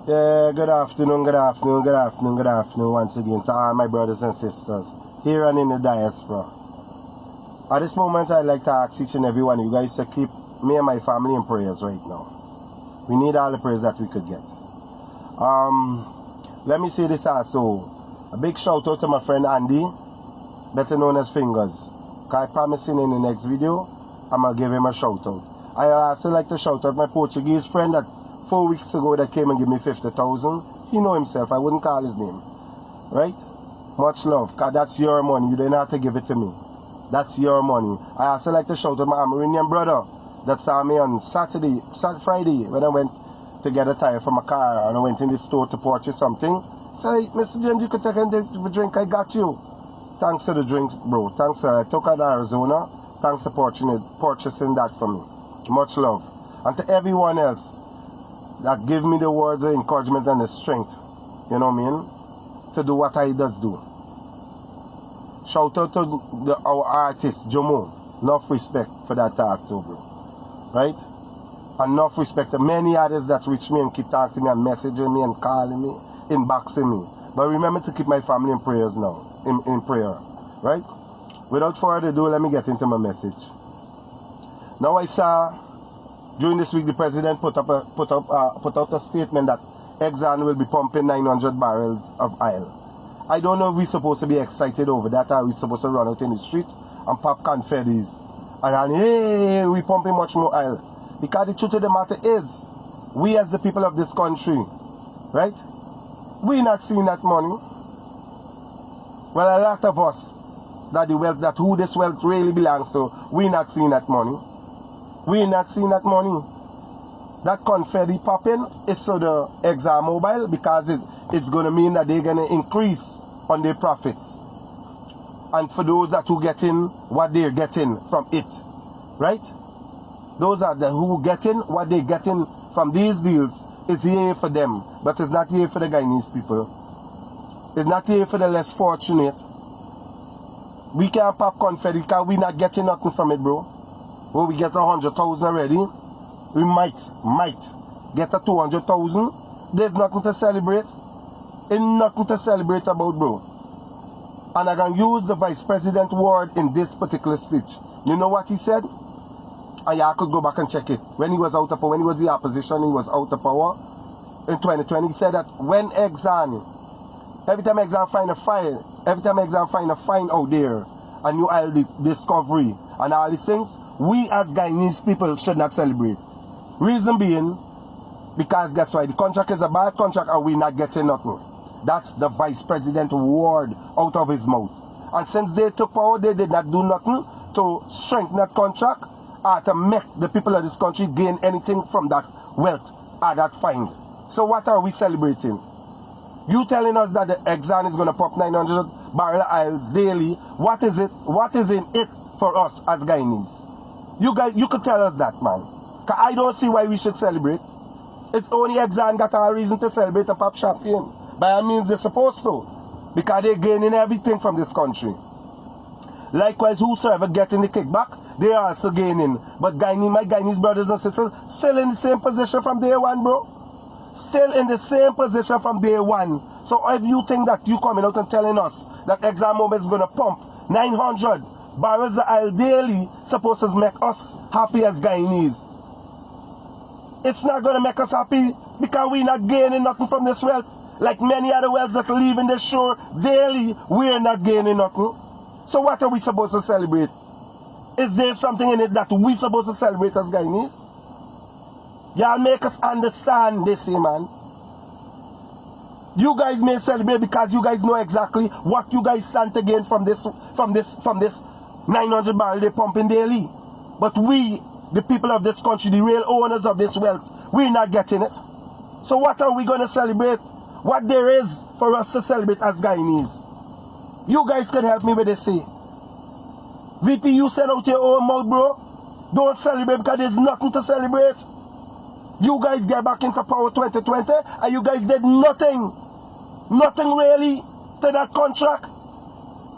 Yeah, good afternoon once again to all my brothers and sisters here and in the diaspora. At this moment, I'd like to ask each and every one of you guys to keep me and my family in prayers right now. We need all the prayers that we could get. Let me say this also. A big shout out to my friend Andy, better known as Fingers. I promise in the next video, I'm going to give him a shout out. I also like to shout out my Portuguese friend that 4 weeks ago that came and gave me 50,000. He know himself. I wouldn't call his name. Right? Much love. Cause that's your money. You didn't have to give it to me. That's your money. I also like to shout out my Armenian brother that saw me on Friday when I went to get a tire for my car and I went in the store to purchase something. Say, Mr. James, you could take a drink. I got you. Thanks to the drinks, bro. Thanks. I took out Arizona. Thanks for purchasing that for me. Much love. And to everyone else that give me the words of encouragement and the strength, you know what I mean, to do what I does do. Shout out to our artist, Jomo. Enough respect for that talk too, bro. Right? Enough respect to many others that reach me and keep talking to me and messaging me and calling me, inboxing me. But remember to keep my family in prayers now, in prayer. Right? Without further ado, let me get into my message. Now I saw during this week the president put out a statement that Exxon will be pumping 900 barrels of oil. I don't know if we're supposed to be excited over that or we're supposed to run out in the street and pop confettis and hey, we're pumping much more oil. Because the truth of the matter is, we as the people of this country, right, we're not seeing that money. Well, a lot of us that the wealth, that who this wealth really belongs to, we're not seeing that money. We're not seeing that money. That confetti popping is so the ExxonMobil because it's going to mean that they're going to increase on their profits. And for those that who getting what they're getting from it, right? Those are the who getting what they're getting from these deals is here for them, but it's not here for the Guyanese people. It's not here for the less fortunate. We can't pop confetti because we're not getting nothing from it, bro. Well, we get 100,000 already. We might get a 200,000. There's nothing to celebrate. Ain't nothing to celebrate about, bro. And I can use the Vice President word in this particular speech. You know what he said? And y'all could go back and check it. When he was out of power, when he was the opposition, he was out of power. In 2020, he said that when Exxon, every time Exxon find a find out there, a new oil discovery, and all these things, we as Guyanese people should not celebrate. Reason being, because guess why? The contract is a bad contract and we're not getting nothing. That's the Vice President word out of his mouth. And since they took power, they did not do nothing to strengthen that contract or to make the people of this country gain anything from that wealth or that find. So what are we celebrating? You telling us that the Exxon is going to pump 900 barrel of oil daily. What is it? What is in it for us as Guyanese? You could tell us that, man. Because I don't see why we should celebrate. It's only Exxon got a reason to celebrate and pop champagne. By all means, they're supposed to. Because they're gaining everything from this country. Likewise, whosoever getting the kickback, they are also gaining. But my Guyanese brothers and sisters, still in the same position from day one, bro. Still in the same position from day one. So if you think that you coming out and telling us that ExxonMobil is going to pump 900 barrels of oil daily, supposed to make us happy as Guyanese, it's not going to make us happy because we're not gaining nothing from this wealth. Like many other wells that leave in the shore daily, we're not gaining nothing. So what are we supposed to celebrate? Is there something in it that we're supposed to celebrate as Guyanese? Y'all make us understand this, man. You guys may celebrate because you guys know exactly what you guys stand to gain from this 900 barrel they pumping daily. But we, the people of this country, the real owners of this wealth, we're not getting it. So what are we going to celebrate? What there is for us to celebrate as Guyanese? You guys can help me with this, say. VP, you said out your own mouth, bro. Don't celebrate because there's nothing to celebrate. You guys get back into power 2020 and you guys did nothing. Nothing really to that contract.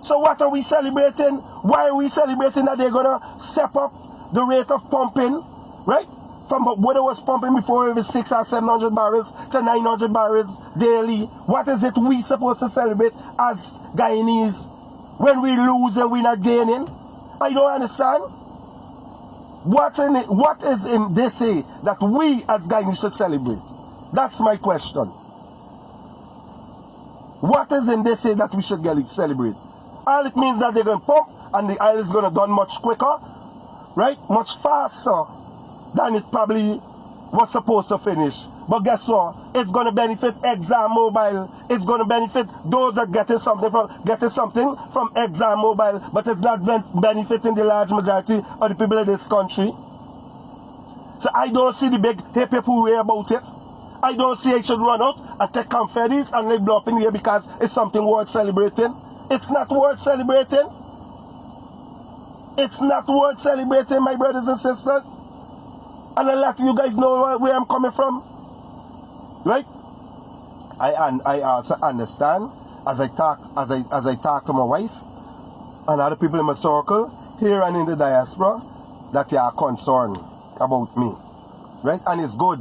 So what are we celebrating? Why are we celebrating that they're going to step up the rate of pumping, right? from what it was pumping before, it was 600 or 700 barrels to 900 barrels daily. What is it we supposed to celebrate as Guyanese when we lose and we're not gaining? I don't understand. What is in this say that we as Guyanese should celebrate? That's my question. What is in this say that we should celebrate? All it means that they're going to pump and the oil is going to done much quicker, right? Much faster than it probably was supposed to finish. But guess what? It's going to benefit ExxonMobil. It's going to benefit those that getting something from ExxonMobil, but it's not benefiting the large majority of the people in this country. So I don't see the big hip hooray about it. I don't see I should run out and take confederates and live up in here because it's something worth celebrating. It's not worth celebrating. It's not worth celebrating, my brothers and sisters. And I'll let you guys know where I'm coming from. Right? I also understand as I talk to my wife and other people in my circle here and in the diaspora that they are concerned about me. Right? And it's good.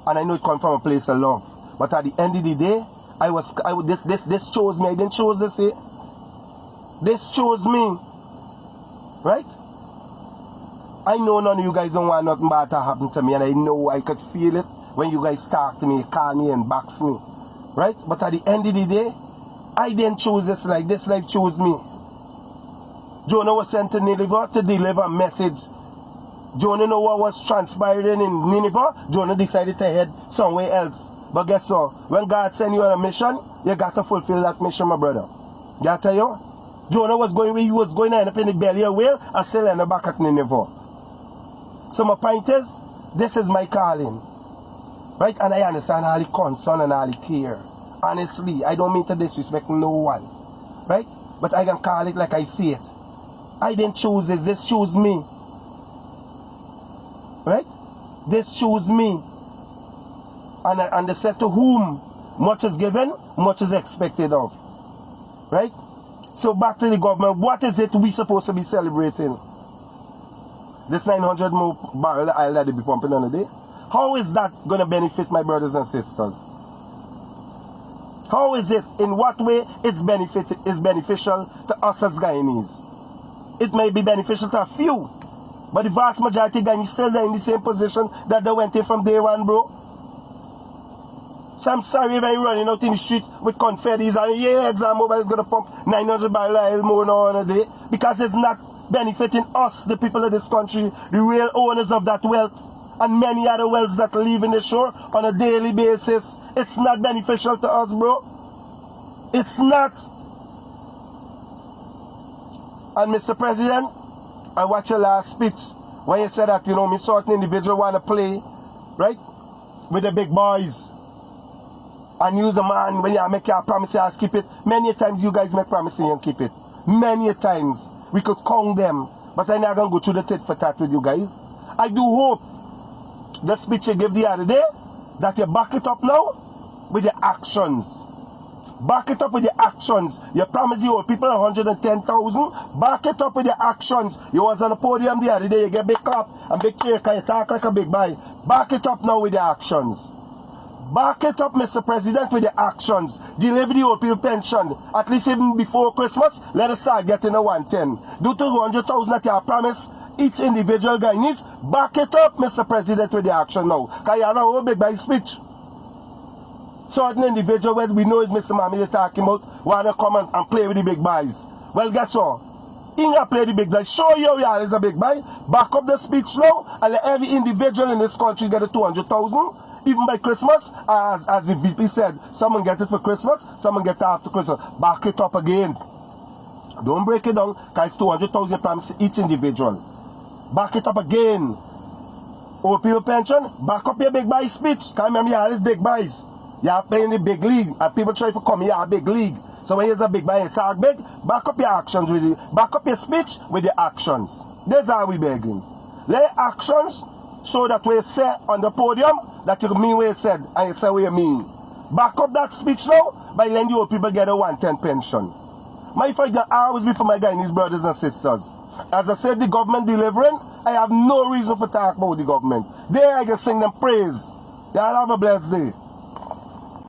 And I know it comes from a place of love. But at the end of the day, this chose me. I didn't choose this. This chose me. Right? I know none of you guys don't want nothing bad to happen to me, and I know I could feel it when you guys talk to me, call me and box me. Right? But at the end of the day, I didn't choose this life. This life chose me. Jonah was sent to Nineveh to deliver a message. Jonah know what was transpiring in Nineveh. Jonah decided to head somewhere else. But guess what? When God sends you on a mission, you got to fulfill that mission, my brother. Did I tell you? Jonah was going where he was going to end up in the belly of a whale and still end up back at Nineveh. So my point is, this is my calling. Right? And I understand all the concern and all the care. Honestly, I don't mean to disrespect no one. Right? But I can call it like I see it. I didn't choose this. This chose me. Right? This chose me. And they said to whom much is given, much is expected of. Right? So back to the government. What is it we supposed to be celebrating? This 900 more barrel of oil that they be pumping on a day? How is that going to benefit my brothers and sisters? How is it? In what way it's beneficial to us as Guyanese? It may be beneficial to a few, but the vast majority of Guyanese still there in the same position that they went in from day one, bro. So I'm sorry if I'm running out in the street with confettis and yeah, ExxonMobil is going to pump 900 barrel of oil more now on a day, because it's not benefiting us, the people of this country, the real owners of that wealth, and many other wealths that live in the shore on a daily basis. It's not beneficial to us, bro. It's not. And Mr. President, I watched your last speech when you said that, you know, me certain individual want to play, right, with the big boys. And use the man when you make your promise, you keep it. Many times you guys make promises and keep it. Many times. We could count them. But I'm not going to go through the tit for tat with you guys. I do hope the speech you gave the other day, that you back it up now with your actions. Back it up with your actions. You promised your people 110,000. Back it up with your actions. You was on the podium the other day. You get big up and big chair because you talk like a big boy. Back it up now with your actions. Back it up, Mr. President, with your actions. Deliver the old people pension. At least even before Christmas, let us start getting a 110. Do 200,000 that you have promised each individual guy needs. Back it up, Mr. President, with the action now. Because you have a whole big by speech. Certain individual where we know is Mr. Mammy they're talking about want to come and play with the big boys. Well, guess what? He ain't play the big boys. Show you y'all is a big boy. Back up the speech now and let every individual in this country get a 200,000. Even by Christmas, as the VP said, someone get it for Christmas, someone get it after Christmas. Back it up again. Don't break it down, because it's 200,000 promise each individual. Back it up again. Old people pension, back up your big boy speech. Because remember, you all is big boys. You are playing the big league, and people try to come here, a big league. So when you're a big boy, you talk big, back up your actions with it. Back up your speech with your actions. That's how we begging. Let actions show that what you say on the podium, that you mean what you said, and you say what you mean. Back up that speech now by letting the old people get a 110 pension. My fight will always be for my Guyanese brothers and sisters. As I said, the government delivering, I have no reason for talk about the government. There I can sing them praise. Y'all have a blessed day.